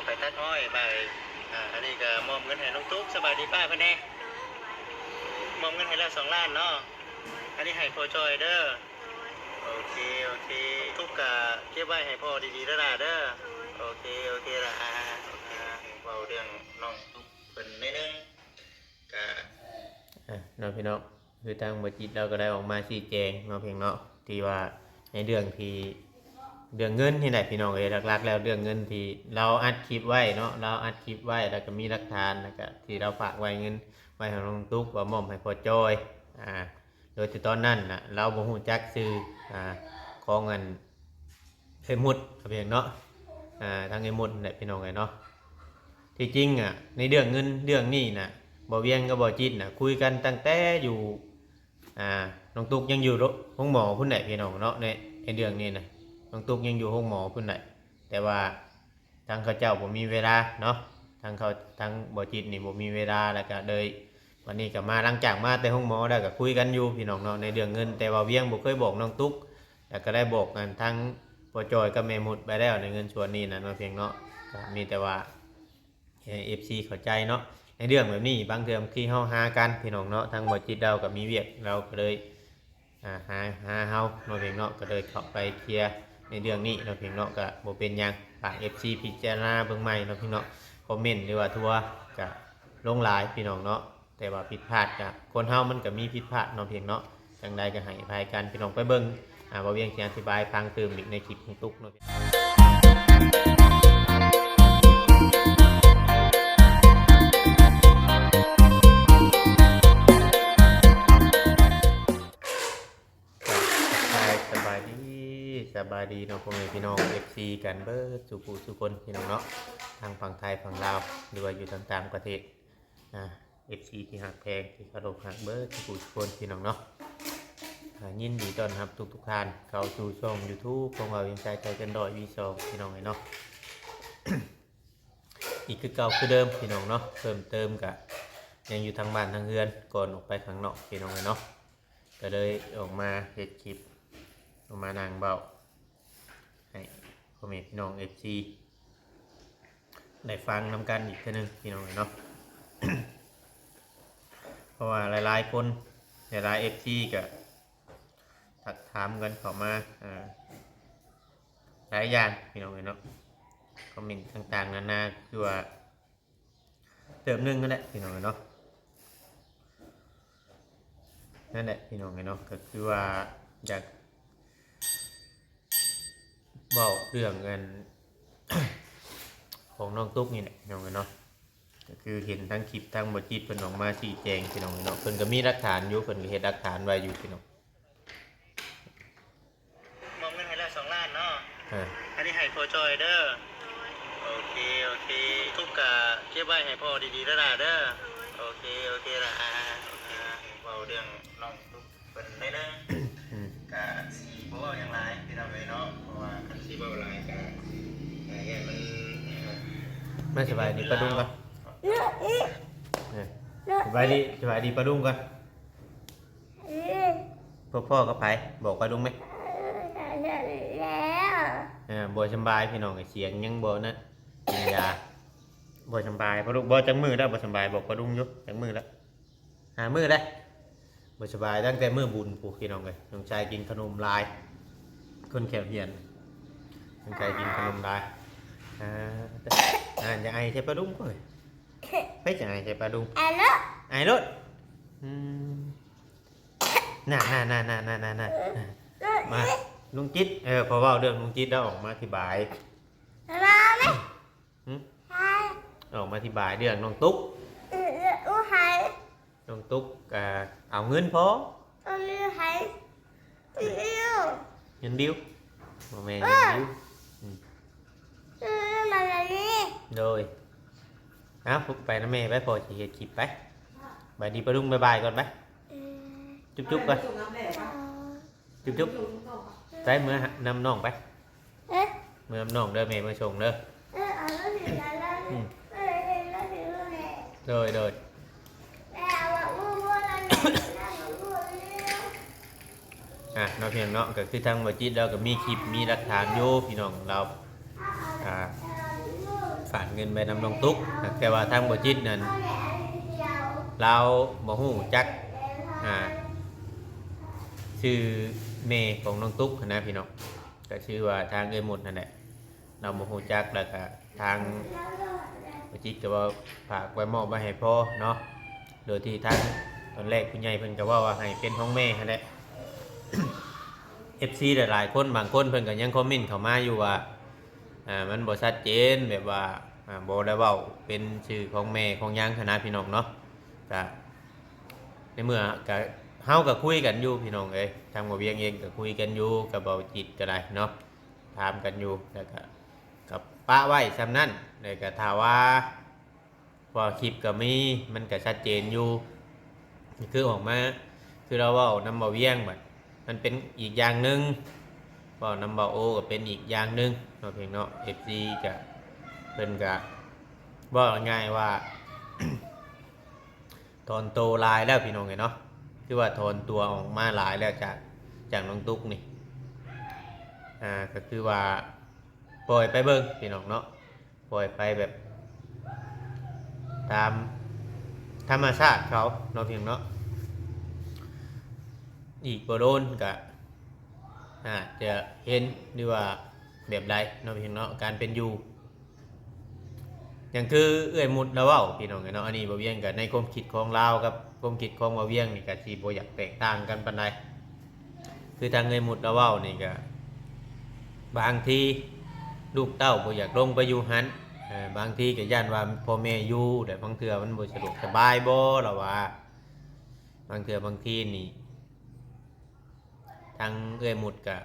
ไปตัดอ้อยไปอันนี้ก็มอมเงินให้น้องตุ๊กสบายดีป้าเพื่อนแน่มอมเงินให้แล้ว2 ล้านเนาะอันนี้ให้พ่อจอยเด้อโอเคตุ๊กกะเก็บไว้ให้พ่อดีๆแล้วล่ะเด้อโอเคละเว้าเรื่องน้องตุ๊กเป็นนิดนึงกะน้องพี่น้องคือทางบ่จิตเราก็ได้ออกมาชี้แจงเนาะเพียงเนาะที่ว่าในเรื่องที่เรื่องเงินที่ไหนพี่น้องหลักๆแล้วเรื่องเงินที่เราอัดคลิปไว้เนาะเราอัดคลิปไว้แล้วก็มีหลักฐานแล้วก็ที่เราฝากไว้เงินไว้ของน้องตุ๊กว่ามอบให้พ่อจอยโดยที่ตอนนั้นน่ะเราบ่ฮู้จักชื่อของเงินไอ้มุดเพียงเนาะทางไอ้มุดนี่พี่น้องเนาะที่จริงในเรื่องเงินเรื่องนี้น่ะบ่เวียงกับบ่จิตน่ะคุยกันตั้งแต่อยู่น้องตุ๊กยังอยู่ห้องหมอพุ่นไหนพี่น้องเนาะในเรื่องนี้น่ะน้องตุ๊กยังอยู่ห้องหมอพุ่นไหนแต่ว่าทางเขาเจ้าบ่มีเวลาเนาะทางบ่จิตนี่บ่มีเวลาแล้วก็เลยวันนี้ก็มาหลังจากมาแต่ห้องหมอแล้วก็คุยกันอยู่พี่น้องเนาะในเรื่องเงินแต่ว่าเวียงบ่เคยบอกน้องตุ๊กแล้วก็ได้บอกกันทั้งพ่อจอยกับแม่มุดไปแล้วในเงินส่วนนี้นะเนาะเพียงเนาะก็มีแต่ว่าFC เข้าใจเนาะในเรื่องแบบนี้บางเทื่อที่เฮาหากันพี่น้องเนาะทางบ่จิตเราก็มีเวียกเราก็เลยหาเฮาเนาะเพียงเนาะก็เลยเข้าไปเคลียร์ในเรื่องนี้เนาะเพียงเนาะก็บ่เป็นหยังฝาก FC พิจารณาเบิ่งใหม่เนาะพี่เนาะคอมเมนต์หรือว่าทั่วก็ลงหลายพี่น้องเนาะแต่ว่าผิดพลาดก็คนเฮามันก็มีผิดพลาดเนาะเพียงเนาะจังใดก็ให้อภัยกันพี่น้องไปเบิ่งบ่เวียงสิอธิบายฟังเติมอีกในคลิปของตุ๊กเนาะสบายดีเนาะพ่อแม่พี่น้อง FC กันเบิดสุคนพี่น้องเนาะทางฝั่งไทยฝั่งลาวหรือว่าอยู่ต่างประเทศFC ที่หักแพงที่เคารพหักเบิดสุคนพี่น้องเนาะยินดีต้อนรับทุกท่านเข้าสู่ช่อง YouTube ของเรายังใจกันดอยวีซองพี่น้องเนาะ อีกคือเก่าคือเดิมพี่น้องเนาะเพิ่มเติมกะยังอยู่ทางบ้านทางเรือนก่อนออกไปข้างนอกพี่น้องเนาะก็เลยออกมาเฮ็ดคลิปออกมานางเบาให้พ่อแม่พี่น้อง FC ได้ฟังนำกันอีกทีนึงพี่น้องเนาะ เพราะว่าหลายๆคนหลาย FC ก็ถักถามกันเข้ามาหลายอย่างพี่น้องเนาะคอมเมนต์ต่างๆนานาคือว่าเติมนึงนั่นแหละพี่น้องเนาะนั่นแหละพี่น้องเนาะก็คือว่าอยากบอกเรื่องเงิน ของน้องตุ๊กนี่แหละพี่น้องเนาะก็คือเห็นทั้งคลิปทั้งบทจิตเพิ่นออกมาชี้แจงพี่น้องเนาะเพิ่นก็มีหลักฐานอยู่เพิ่นก็เฮ็ดหลักฐานไว้อยู่พี่น้องมองเงินให้แล้ว2 ล้านเนาะอันนี้ให้พ่อจอยเด้อโอเคตุ๊กกะเก็บไว้ให้พ่อดีๆแล้วล่ะเด้อโอเคละเว้าเรื่องน้องตุ๊กเพิ่นได้เด้อกะสิบ่เว้าหยังหลายพี่น้องเนาะเพราะว่าคันสิเว้าหลายกะมันไม่สบายดีปะดุ้งกันสบายดีปะดุ้งกันพ่อกับไผบอกปะดุ้งไหมบ่สบายพี่น้องเสียงยังบ่นะกินยาบ่สบายปะดุ้งบ่จังมือแล้วบ่สบายบอกปะดุ้งอยู่จังมือแล้วมือได้บ่สบายตั้งแต่มือบุญปู่พี่น้องเลยน้องชายกินขนมลายคนแขวเหียนน้องชายกินขนมลายจะไอใช่ปลาดุ้งก่อนไม่จะไอใช่ปลาดุ้งไอรถน่ามาลุงจิตพอว่าเรื่องลุงจิตแล้วออกมาอธิบายออกมาอธิบายเรื่องน้องตุ๊กน้องตุ๊กเอาเงินพอเงินดิ้วแม่เงินดิ้วโดยไปนะแม่ไปพอจะเห็ดคลิปไปบายดีปะลุงบายก่อนไปจุ๊บก่อนจุ๊บไปเมื่อนำน้องไปเมื่อนำน้องเด้อแม่มาส่งเด้อโดยเราเพียงเนาะก็คือทางบริจิตเราก็มีคลิปมีหลักฐานอยู่พี่น้องเราฝ ฝากเงินไปนำน้องตุ๊กแต่ว่าทางบ่จิตนั้นเราบ่ฮู้จักชื่อเมย์ของน้องตุ๊กนะพี่น้องก็ชื่อว่าทางเอ้ยหมดนั่นแหละเราบ่ฮู้จักแล้วก็ทางบ่จิตก็ว่าฝากไว้มอบไว้ให้พ่อเนาะโดยที่ทางตอนแรกผู้ใหญ่เพิ่นก็ว่าให้เป็นของแม่นั่นแหละ FC หลายๆคนบางคนเพิ่นก็ยังคอมเมนต์เข้ามาอยู่ว่ามันบ่ชัดเจนแบบว่าบ่ได้เว้าเป็นชื่อของแม่ของหยังคณะพี่น้องเนาะก็ในเมื่อก็เฮาก็คุยกันอยู่พี่น้องเอ้ยทางบ่เวียงเองก็คุยกันอยู่กับเบาจิตก็ได้เนาะถามกันอยู่แล้วก็กับป้าไว้ซ้ำนั้นแล้วก็ถ้าว่าพอคลิปก็มีมันก็ชัดเจนอยู่คือออกมาคือเราเว้านำบ่เวียงบัดมันเป็นอีกอย่างหนึ่งเว้านำบ่โอก็เป็นอีกอย่างหนึ่งเนาะเพียงเนาะ FC ก็เพิ่นก็ว่าง่ายว่า ถอนโตลายแล้วพี่น้องเนาะคือว่าถอนตัวออกมาหลายแล้วจากน้องตุ๊กนี่ก็คือว่าปล่อยไปเบิ่งพี่น้องเนาะปล่อยไปแบบตามธรรมชาติเขาเนาะพี่น้องเนาะอีกบ่โดนก็จะเห็นหรือว่าแบบใดเนาะพี่น้องเนาะการเป็นอยู่อย่างคือเอื้อยมุดแล้วเว้าพี่น้องเนาะอันนี้บ่เวียงกับในความคิดของลาวกับความคิดของบ่เวียงนี่ก็สิบ่อยากแตกต่างกันปานใดคือทางเอื้อยมุดแล้วเว้านี่ก็บางทีลูกเต้าบ่อยากลงไปอยู่หันบางทีก็ย่านว่าพ่อแม่อยู่แต่บางเทื่อมันบ่สะดวกสบายบ่ล่ะว่าบางเทื่อบางทีนี่ทางเอื้อยมุดก็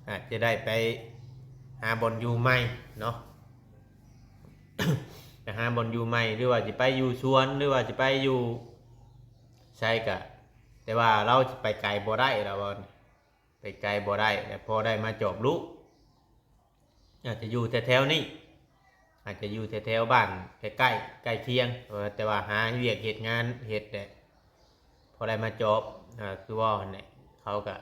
อาจจะได้ไปหาบ่อนอยู่ใหม่เนาะ ไปหาบอลอยู่ใหม่หรือว่าจะไปอยู่สวนหรือว่าจะไปอยู่ใช่กะแต่ว่าเราจะไปไกลบ่ได้เราบอลไปไกลบ่ได้แต่พอได้มาจบลูกอาจจะอยู่แถวๆนี้อาจจะอยู่แถวๆบ้านใกล้ๆใกล้เคียงแต่ว่าหาเวียกเหตุงานเหตุเนี่ยพอได้มาจบคือว่าเนี่ยเขากะ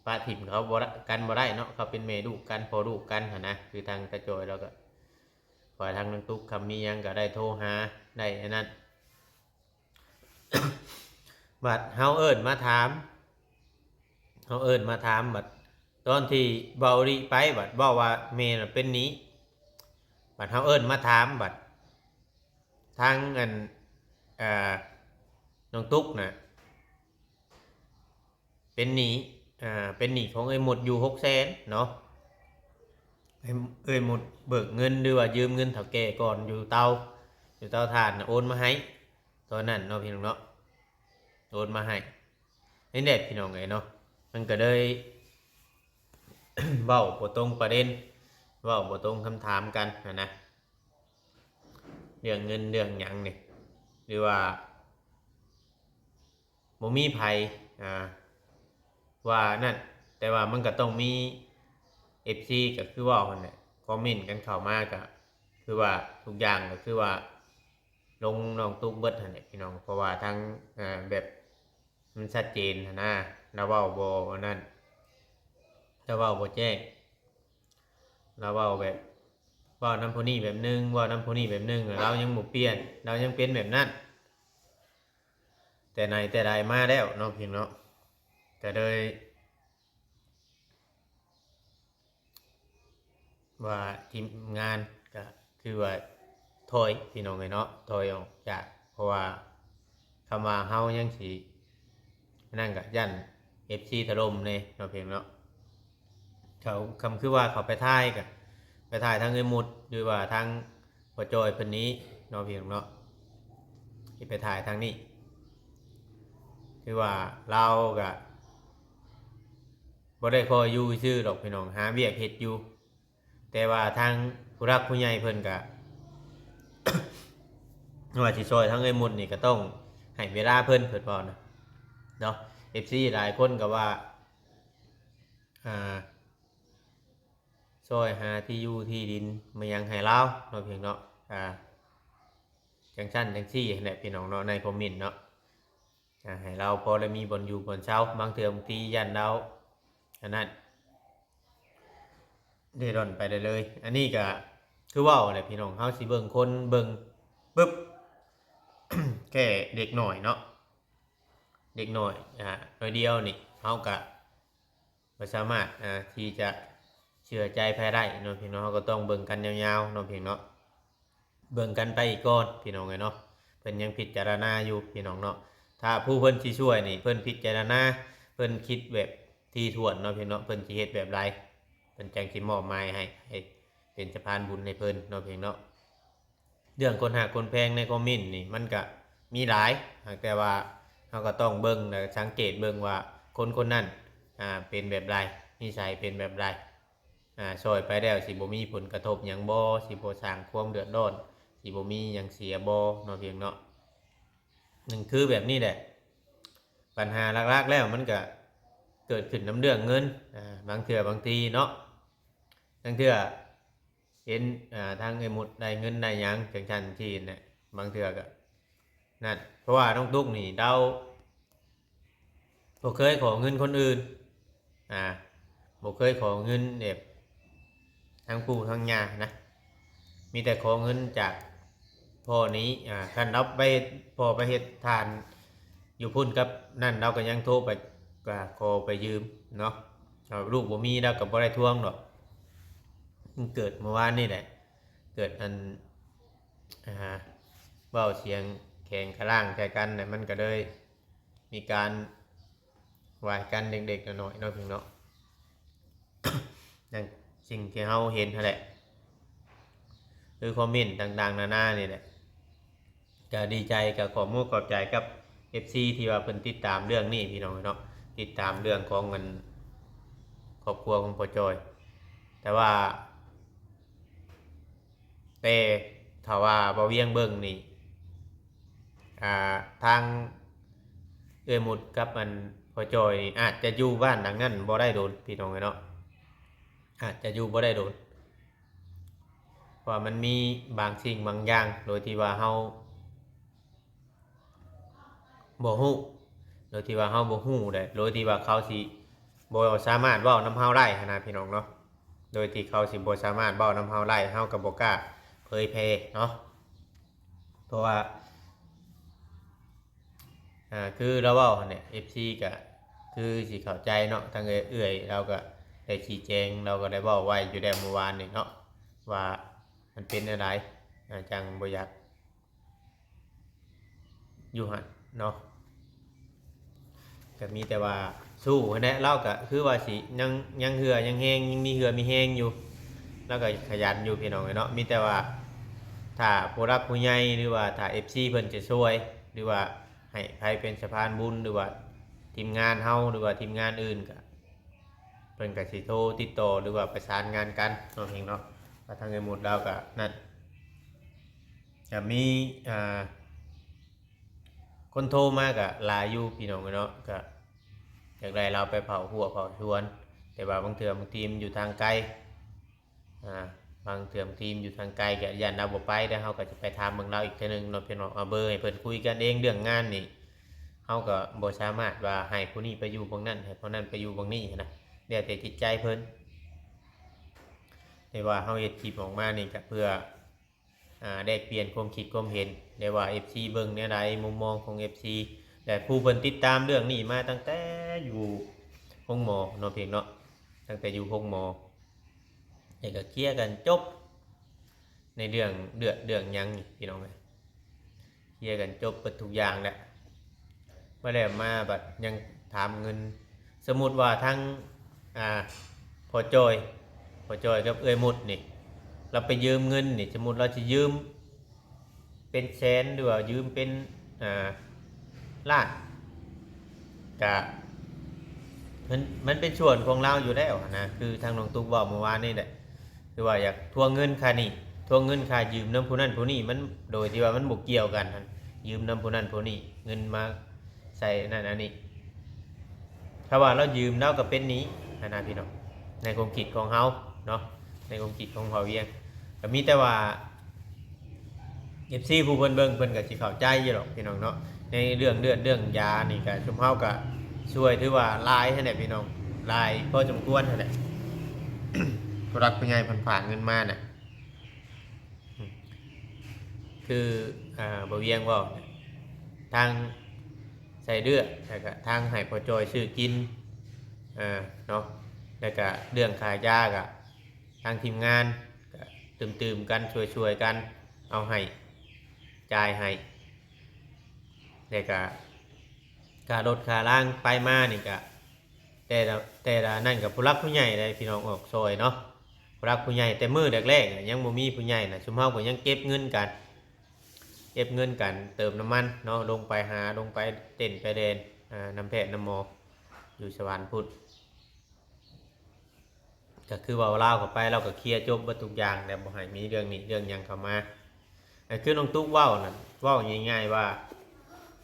ป้าถิ่มเขาบ่กันบ่ได้เนาะเขาเป็นเมดูกันพอดูกันนะคือทางตะจอยเราก็ฝ่ายทางน้องตุ๊กคำมียังก็ได้โทรหาได้อันนั้น บัดเฮาเอิ้นมาถามบัดตอนที่เบาดีไปบัดบอกว่าเมย์เป็นนี้บัดเฮาเอิ้นมาถามบัดทางอันน้องตุ๊กน่ะเป็นหนี้ของไอ้หมดอยู่600,000เนาะหมดเบิกเงินหรือว่ายืมเงินเฒ่าแก่ก่อนอยู่เตาถ่านโอนมาให้ตอนนั้นเนาะพี่น้องเนาะโอนมาให้นี่แหละพี่น้องไงเนาะมันก็เลย เว้าบ่ตรงประเด็นเว้าบ่ตรงคำถามกันนะเรื่องเงินเรื่องหยังนี่หรือว่าบ่มีไผว่านั่นแต่ว่ามันก็ต้องมี FC ก็คือว่าคนเนี่ยคอมเมนต์กันเข้ามาก็คือว่าทุกอย่างก็คือว่าลงน้องตุ๊กเบิดหั่นแหละพี่น้องเพราะว่าทั้งแบบมันชัดเจนนะเราเว้าบ่นั่นเราเว้าบ่แจ้งเราเว้าแบบเว้าน้ำผู้นี้แบบนึงเว้าน้ำผู้นี้แบบนึงเรายังบ่เปลี่ยนเรายังเป็นแบบนั้นแต่ไหนแต่ใดมาแล้วเนาะพี่น้องก็เลยว่าทีมงานก็คือว่าถอยพี่น้องเนาะถอยออกจากเพราะว่าคำว่าเฮายังสินั่นก็ยัน FC ถล่มเนาะเพียงเนาะเขาคำคือว่าเขาไปถ่ายกับไปถ่ายทางเงินมุดหรือว่าทางหัวจอยเพิ่นนี้เนาะเพียงเนาะที่ไปถ่ายทางนี้คือว่าเราก็บ่ได้คอยอยู่ซื่อดอกพี่น้องหาเวียกเฮ็ดอยู่แต่ว่าทางผู้รักผู้ใหญ่เพิ่นก็ ว่าสิซอยทางเงินมุดนี่ก็ต้องให้เวลาเพิ่นบ่นะเนาะ FC หลายคนก็ว่าซอยหาที่อยู่ที่ดินมายังให้เราเนาะเพียงเนาะจังซั่นจังซี่แหละพี่น้องเนาะในคอมเมนต์เนาะให้เราพอได้มีบ่อนอยู่บ่อนเช้าบางเทื่อบางทียันเราอันนั้นเดือดร้อนไปเลยอันนี้ก็ คือเว้าแหละพี่น้องเฮาสิเบิ่งคนเบิ่งปึ๊บ แค่เด็กหน่อยเนาะเด็กหน่อยน้อยเดียวนี่เฮาก็บ่สามารถที่จะเชื่อใจใครได้เนาะพี่น้องเฮาก็ต้องเบิ่งกันยาวๆเนาะพี่น้องเนาะเบิ่งกันไปอีกก่อนพี่น้องเอ้ยเนาะเพิ่นยังพิจารณาอยู่พี่น้องเนาะถ้าผู้เพิ่นสิช่วยนี่เพิ่นพิจารณาเพิ่นคิดแบบที่ถ้วนเนาะพี่น้องเพิ่นสิเฮ็ดแบบไรเพิ่นจังสิมอบหมายให้เป็นสะพานบุญให้เพิ่นเนาะพี่น้องเนาะเรื่องคนหาคนแพงในคอมเมนต์นี่มันก็มีหลายแต่ว่าเราก็ต้องเบิ่งและสังเกตเบิ่งว่าคนคนนั้นเป็นแบบไรนิสัยเป็นแบบไรซอยไปแล้วสิบ่มีผลกระทบหยังบ่สิบ่สร้างความเดือดร้อนสิบ่มีหยังเสียบ่เนาะเพียงเนาะหนึ่งคือแบบนี้แหละปัญหาหลักๆแล้วมันก็เกิดขึ้นน้ำเรื่องเงินบางเทื่อบางทีเนาะบางเทื่อเห็นทางไอ้หมุดได้เงินได้หยังจังซั่นที่เนี่ยบางเทื่อก็นั่นเพราะว่าน้องตุ๊กนี่เราบ่เคยขอเงินคนอื่นบ่เคยขอเงินแบบทางปู่ทางย่านะมีแต่ขอเงินจากพ่อนี้คันเราไปพ่อไปเฮ็ดทานอยู่พุ่นกับนั่นเราก็ยังโทรไปก็ขอไปยืมเนาะลูกบ่มีเราก็บ่ได้ทวงดอกเกิดเมื่อวานนี่แหละเกิดอันเว้าเสียงแข็งกระล่างใจกันเนี่ยมันก็เลยมีการวายกันเด็กๆหน่อยๆเนาะพี่เนาะ นั่นสิ่งที่เราเห็นนั่นแหละคือคอมเมนต์ต่างๆนานานี่แหละก็ดีใจกับขอมูขอบใจกับ FC ที่ว่าเพิ่นติดตามเรื่องนี้พี่น้องเนาะติดตามเรื่องของเงินครอบครัวของพ่อจอยแต่ว่าถ้าว่าบ่เวียงเบิ่งนี่ทางหมุดกับมันพ่อจอยนี่อาจจะอยู่บ้านหลังนั้นบ่ได้โดนพี่น้องเนาะอาจจะอยู่บ่ได้โดนเพราะมันมีบางสิ่งบางอย่างโดยที่ว่าเฮาบ่ฮู้โดยที่ว่าเฮาบ่ฮู้ได้โดยที่ว่าเขาสิบ่สามารถเว้านำเฮาได้นะพี่น้องเนาะโดยที่เขาสิบ่สามารถเว้านำเฮาได้เฮาก็บ่กล้าเผยแพร่เนาะเพราะว่าคือเราเว้าเนี่ย FC ก็คือสิเข้าใจเนาะทางเอื้อยเราก็ได้ชี้แจงเราก็ได้เว้าไว้อยู่แล้วเมื่อวานนี่เนาะว่ามันเป็นอะไรจังบ่อยากอยู่หั่นเนาะก็มีแต่ว่าสู้แน่เราก็คือว่าสิยังเหือยังแห้งยังมีเหือมีแห้งอยู่แล้วก็ขยันอยู่พี่น้องเนาะมีแต่ว่าถ้าผู้รักผู้ใหญ่หรือว่าถ้า FC เพิ่นจะช่วยหรือว่าให้ใครเป็นสะพานบุญหรือว่าทีมงานเฮาหรือว่าทีมงานอื่นก็เพิ่นก็สิโทรติดต่อหรือว่าประสานงานกันเนาะเองเนาะว่าทางไอ้หมดเราก็นั่นก็มีคนโทรมากอะหลายอยู่พี่น้องเนาะก็อยากได้เราไปเผาหัวเผาชวนแต่ว่าบางเถื่อบางทีมอยู่ทางไกลบางเถื่อบางทีมอยู่ทางไกลก็ยันเราบ่ไปแล้วเขาก็จะไปถามเบิ่งเราอีกทีนึงเนาะพี่น้องเอาเบอร์ให้เพิ่นคุยกันเองเรื่องงานนี่เขาก็บ่สามารถว่าให้ผู้นี้ไปอยู่บางนั้นให้ผู้นั้นไปอยู่บางนี้นะเดี๋ยวแต่จิตใจเพิ่นแต่ว่าเขาเฮ็ดคลิปออกมานี่ก็เพื่อได้เปลี่ยนความคิดความเห็นได้ว่า FC เบิ่งเนี่ยใดมุมมองของ FC แต่ผู้เพิ่นติดตามเรื่องนี้มาตั้งแต่อยู่ห้องหมอเนาะเพียงเนาะตั้งแต่อยู่ห้องหมอนี่ก็เคลียร์กันจบในเรื่องเดือดยังนี่พี่น้องเอ้ยเคลียร์กันจบเปิดทุกอย่างแหละมาแล้วมาบัดยังถามเงินสมมุติว่าทั้งพอจอยกับเอ้ยหมดนี่เราไปยืมเงินนี่สมมุติเราจะยืมเป็นแสนหรือว่ายืมเป็นล้านก็มันเป็นส่วนของเราอยู่แล้วนะคือทางน้องตุ๊กบอกเมื่อวานนี่แหละคือว่าอยากทวงเงินค่านี่ทวงเงินค่ายืมน้ำผู้นั้นผู้นี้มันโดยที่ว่ามันบ่เกี่ยวกันยืมน้ำผู้นั้นผู้นี้เงินมาใส่นั่นอันนี้ถ้าว่าเรายืมเราก็เป็นนี้นะพี่น้องในความคิดของเฮาเนาะในความคิดของเฮาเวียงก็มีแต่ว่า FC ผู้เพิ่นเบิ่งเพิ่นก็สิเข้าใจอยู่หรอกพี่น้องเนาะในเรื่องยานี่ก็ชุมเฮาก็ช่วยถือว่าหลายให้แหละพี่น้องหลายพอสมควรให้แหละ ผู้รักผู้ใหญ่เพิ่นฝากเงินมาน่ะ คือบ่เวียงเว่าเนี่ยทางใส่เดือดแล้วก็ทางให้พอจอยซื้อกินเนาะแล้วก็เรื่องค่ายาก็ทางทีมงานก็ตื่มๆกันช่วยๆกันเอาให้จ่ายให้แล้วก็ค่ารถค่าล่างไปมานี่ก็แต่ละนั่นกับผู้รักผู้ใหญ่ได้พี่น้องออกซอยเนาะผู้รักผู้ใหญ่แต่มื้อแรกๆเนี่ยยังบ่มีผู้ใหญ่น่ะซุมเฮาก็ยังเก็บเงินกันเติมน้ำมันเนาะลงไปเต้นไปเดนน้ำแพทย์น้ำหมออยู่สวรรค์พุทธก็คือว่าเล่าเข้าไปเราก็เคลียร์จบเบิดทุกอย่างแต่บ่ให้มีเรื่องนี้เรื่องหยังเข้ามาคือน้องตุ๊กเว้านั่นเว้าง่ายๆว่า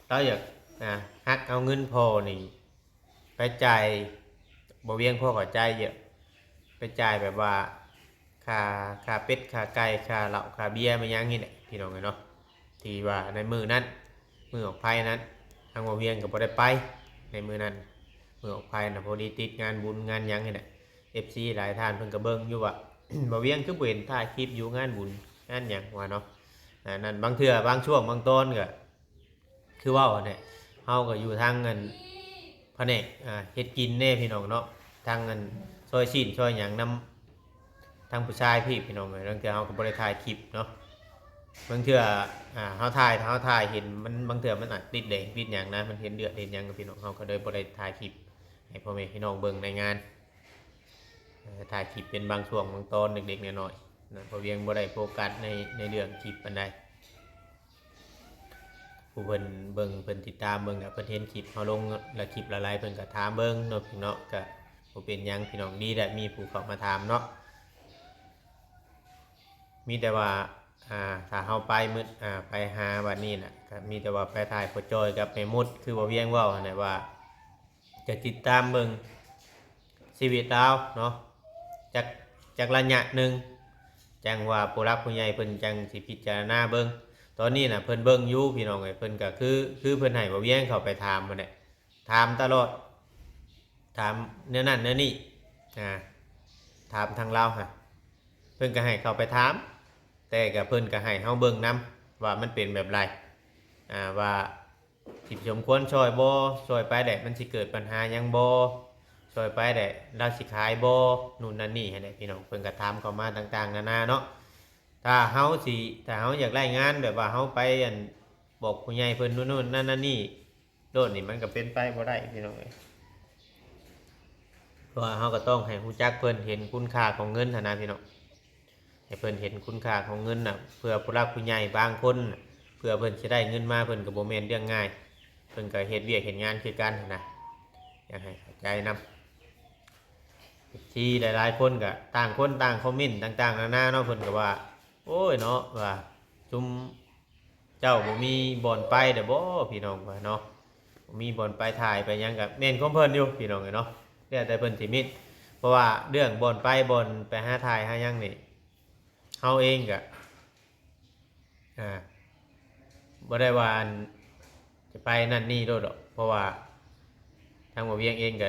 เราอยากฮักเอาเงินพอนี่ไปจ่ายบ่เวียงพอก็จ่ายเยอะไปจ่ายแบบว่าค่าเป็ดค่าไก่ค่าเหล้าค่าเบียร์มายังนี่แหละพี่น้องเนาะที่ว่าในมือนั้นมือออกไพ่นั้นทางบ่เวียงก็บ่ได้ไปในมือนั้นมือออกไพ่น่ะพอดีติดงานบุญงานหยังนี่แหละ FC หลายท่านเพิ่นก็เบิ่งอยู่ว่า บ่เวียงคือบ่เห็นถ่ายคลิปอยู่งานบุญงานหยังว่าเนาะนั่นบางเทื่อบางช่วงบางตอนก็คือเว้าเนี่ยเฮาก็อยู่ทางเงินแผนกเฮ็ดกินแน่พี่น้องเนาะทางเงินซอยชิ้นซอยหยังนำทางผู้ชายพี่น้องเอ้ยบางเทื่อเฮาก็บ่ได้ถ่ายคลิปเนาะบางเทื่อเฮาถ่ายเห็นมันบางเทื่อมันอาจติดแดงติดหยังนะมันเห็นเดือดเห็นหยังกับพี่น้องเฮาก็เลยบ่ได้ถ่ายคลิปให้พ่อแม่พี่น้องเบิ่งในงานถ่ายคลิปเป็นบางช่วงบางตอนเด็กๆน้อยๆนะเพราะเวียงบ่ได้โฟกัสในเรื่องคลิปปานใดผู้เพิ่นเบิ่งเพิ่นติดตามเบิ่งก็เพิ่นเห็นคลิปเฮาลงแล้วคลิปละลายเพิ่นก็ถามเบิ่งเนาะพี่น้องก็บ่เป็นหยังพี่น้องดีแหละมีผู้เข้ามาถามเนาะมีแต่ว่าถ้าเฮาไปมื้อไปหาวันนี้น่ะก็มีแต่ว่าไปถ่ายพอจอยกับแม่มดคือบ่เวียงเว้าหั่นน่ะว่าจะติดตามเบิ่งชีวิตเราเนาะจากระยะหนึ่งจังว่าผู้รักผู้ใหญ่เพิ่นจังสิพิจารณาเบิ่งตอนนี้น่ะเพิ่นเบิ่งอยู่พี่น้องเอ้ยเพิ่นก็คือเพิ่นให้บ่เวียงเข้าไปถามมันแหละถามตลอดถามเนื้อนั่นเนื้อนี่ถามทางเราฮะเพิ่นก็ให้เข้าไปถามแต่ก็เพิ่นก็ให้เฮาเบิ่งนํว่ามันเป็นแบบไรว่าสิสมควรช่วยบ่ช่วยไปได้มันสิเกิดปัญหาหยังบ่ช่วยไปได้เราสิขายบ่นู่นนั่นนี่ให้ได้พี่น้องเพิ่นก็ถามเข้ามาต่างๆนานาเนาะถ้าเฮาอยากได้งานแบบว่าเฮาไปบอกผู้ใหญ่เพิ่นนู่นนั่นนี่โดดนี่มันก็เป็นไปบ่ได้พี่น้องเอ้ยเพราะว่าเฮาก็ต้องให้ฮู้จักเพิ่นเห็นคุณค่าของเงินหั่นนะพี่น้องให้เพิ่นเห็นคุณค่าของเงินน่ะเพื่อผู้รักผู้ใหญ่บางคนเพื่อเพิ่นสิได้เงินมาเพิ่นก็บ่แม่นเรื่องง่ายเพิ่นก็เฮ็ดเวียกเฮ็ดงานคือกันนะอยากให้เข้าใจนำที่หลายๆคนก็ต่างคนต่างคอมเมนต์ต่างๆนานาเนาะเพิ่นก็ว่าโอ้ยเนาะว่าซุมเจ้าบ่มีบ่อนไปเด้อบ่พี่น้องว่าเนาะบ่มีบ่อนไปถ่ายไปหยังก็แม่นของเพิ่นอยู่พี่น้องเนาะแล้วแต่เพิ่นสิมิตเพราะว่าเรื่องบ่อนไปหาถ่ายหาหยังนี่เฮาเองก็บ่ได้ว่าจะไปนั่นนี่โดดดอกเพราะว่าทางบ่เวียงเองก็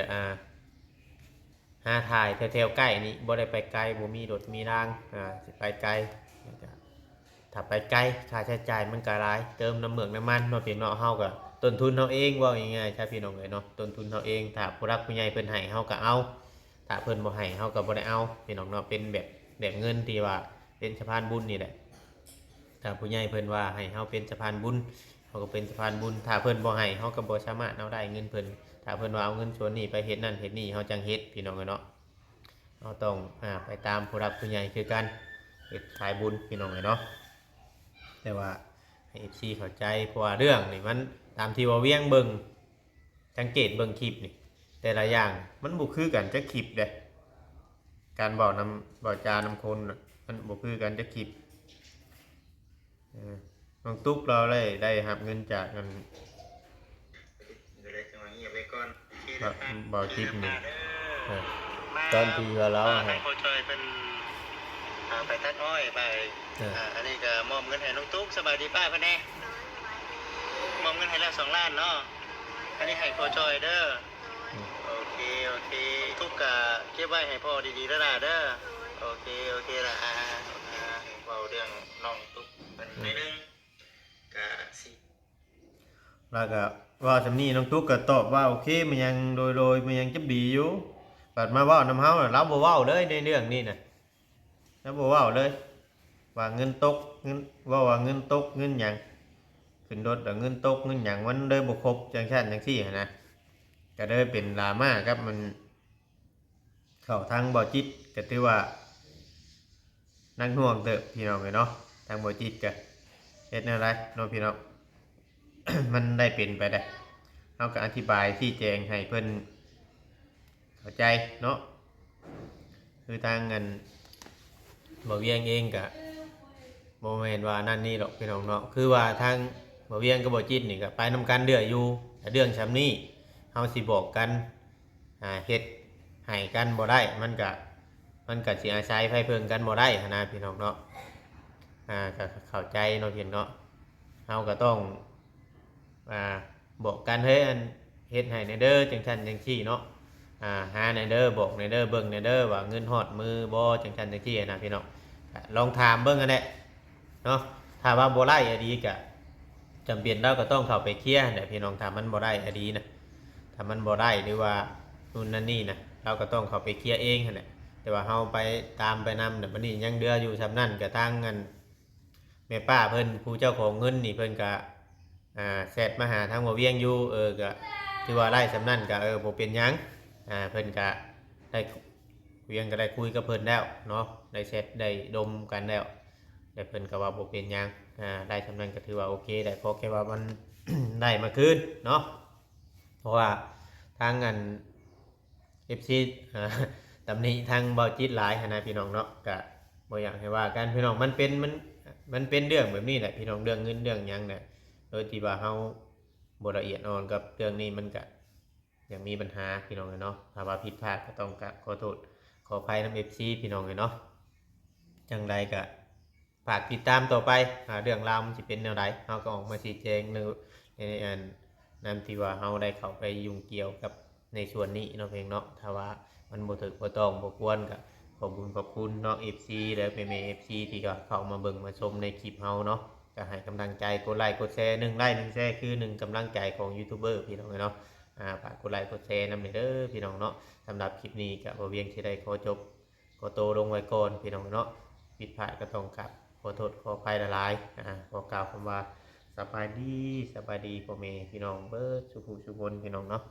หาถ่ายแถวๆใกล้นี่บ่ได้ไปไกลบ่มีรถมีรางสิไปไกลถ้าไปไกลค่าใช้จ่ายมันก็หลายเติมน้ำเมืองน้ำมันเนาะพี่น้องเฮาก็ต้นทุนเฮาเองว่าง่ายๆใช่พี่น้องเอ้ยเนาะต้นทุนเฮาเองถ้าผู้รักผู้ใหญ่เพิ่นให้เฮาก็เอาถ้าเพิ่นบ่ให้เฮาก็บ่ได้เอาพี่น้องเนาะเป็นแบบเงินที่ว่าเป็นสะพานบุญนี่แหละถ้าผู้ใหญ่เพิ่นว่าให้เฮาเป็นสะพานบุญเฮาก็เป็นสะพานบุญถ้าเพิ่นบ่ให้เฮาก็บ่สามารถเอาได้เงินเพิ่นถ้าเพิ่นว่าเอาเงินส่วนนี้ไปเฮ็ดนั่นเฮ็ดนี่เฮาจังเฮ็ดพี่น้องเนาะเราต้องไปตามผู้รักผู้ใหญ่คือกันเฮ็ดขายบุญพี่น้องเนาะแต่ว่าให้ FC เข้าใจเพราะว่าเรื่องนี่มันตามที่ว่าเวียงเบิ่งสังเกตเบิ่งคลิปนี่แต่ละอย่างมันบ่คือกันจักคลิปเด้การเว้าจานำคนมันบ่คือกันจักคลิปน้องตุ๊กเราได้รับเงินจากเงินบ่คลิปนี่ตอนที่ว่าเราให้พอจอยเป็นไปตัดอ้อยไปอันนี้ก็มอบเงินให้น้องตุ๊กสบายดีป้าเพิ่นแน่มอบเงินให้แล้ว2 ล้านเนาะอันนี้ให้พอจอยเด้อโอเคตุ๊กก็เก็บไว้ให้พ่อดีๆเด้อล่ะเด้อโอเคล่ะเว้าเรื่องน้องตุ๊กเพิ่นนิดนึง แล้วก็ว่าสำนี้น้องตุ๊กก็ตอบว่าโอเคมันยังโดยมันยังจะดีอยู่ปัดมาเว้านำเฮาน่ะเราบ่เว้าเลยในเรื่องนี้น่ะเราบ่เว้าเลยว่าเงินตกเงินว่าเงินตกเงินหยังขึ้นรถแล้วเงินตกเงินหยังมันเลยบ่ครบจังซั่นจังซี่หั้นนะก็เลยเป็นดราม่าครับมันเข้าทางบ่จิตก็ถือว่านักหน่วงเด้อพี่น้องเอ้ยเนาะทางบ่จิตก็เฮ็ดแนวใดเนาะพี่น้อง มันได้เป็นไปได้เราก็อธิบายที่แจงให้เพิ่นเข้าใจเนาะคือทางเงินบ่เวียงเองก็บ่แม่นว่านั่นนี่หรอกพี่น้องเนาะคือว่าทางบ่เวียงกับบ่จิตนี่ก็ไปนำกันเดืออยู่แต่เรื่องซำนี้เฮาสิบอกกันเฮ็ดให้กันบ่ได้มันก็สิอาศัยไผเพิ่งกันบ่ได้หั้นนะพี่น้องเนาะก็เข้าใจเนาะพี่เนาะเฮาก็ต้อง บอกกันเฮ้ยอันเฮ็ดให้ในเด้อจังซั่นจังซี่เนาะหาในเด้อบอกในเด้อเบิ่งในเด้อว่าเงินฮอดมือบ่จังซั่นจังซี่นะพี่น้องลองถามเบิ่งกันแหละเนาะถ้าว่าบ่ไล่อดีก็จำเป็นเราก็ต้องเข้าไปเคลียร์แต่พี่น้องถ้ามันบ่ได้อดีนะถ้ามันบ่ได้หรือว่านู่นนั่นนี่นะเราก็ต้องเข้าไปเคลียร์เองนั่นแหละแต่ว่าเฮาไปตามไปนำบัดนี้ยังเดืออยู่ซำนั้นก็ทางเงินแม่ป้าเพิ่นผู้เจ้าของเงินนี่เพิ่นก็ เสร็จมาหาทางบ่เวียงอยู่ก็ที่ว่าไล่สำนั่นก็บ่เป็นหยังเพิ่นก็ได้เวียงก็ได้คุยกับเพิ่นแล้วเนาะได้เสร็จได้ดมกันแล้วแต่เพิ่นก็ว่าบ่เป็นหยังได้สำนั่นก็ถือว่าโอเคได้พอแค่ว่ามัน ได้มาคืนเนาะเพราะว่าทางอัน FC ตำหนิทางเบาจิตหลายหั้นนะพี่น้องเนาะก็บ่อยากให้ว่ากันพี่น้องมันเป็นเรื่องแบบนี้แหละพี่น้องเรื่องเงินเรื่องหยังเนี่ย โดยที่ว่าเฮาบ่ละเอียดอ่อนกับเรื่องนี้มันก็ยังมีปัญหาพี่น้องเนาะถ้าว่าผิดพลาดก็ต้องขอโทษขออภัยนำ FC พี่น้องเนาะจังใดก็ฝากติดตามต่อไปเรื่องราวมันสิเป็นแนวใดเฮาก็ออกมาชี้แจงในอันนั้นที่ว่าเฮาได้เข้าไปยุ่งเกี่ยวกับในส่วนนี้เนาะเพียงเนาะถ้าว่ามันบ่ถูกบ่ต้องบ่ควรก็ขอบคุณเนาะ FC และแม่ๆ FC ที่ก็เข้ามาเบิ่งมาชมในคลิปเฮาเนาะ ก็ให้กำลังใจกดไลค์กดแชร์1 ไลค์ 1 แชร์คือ1กำลังใจของยูทูบเบอร์พี่น้องเนาะฝากกดไลค์กดแชร์นำเด้อพี่น้องเนาะสำหรับคลิปนี้ก็บ่เวียงสิได้ขอจบขอโตวลงไว้ก่อนพี่น้องเนาะผิดพลาดก็ต้องครับขอโทษขออภัยหลายๆขอกล่าวคำว่าสบายดีพ่อแม่พี่น้องเบิดสุขสุขคนพี่น้องเนาะ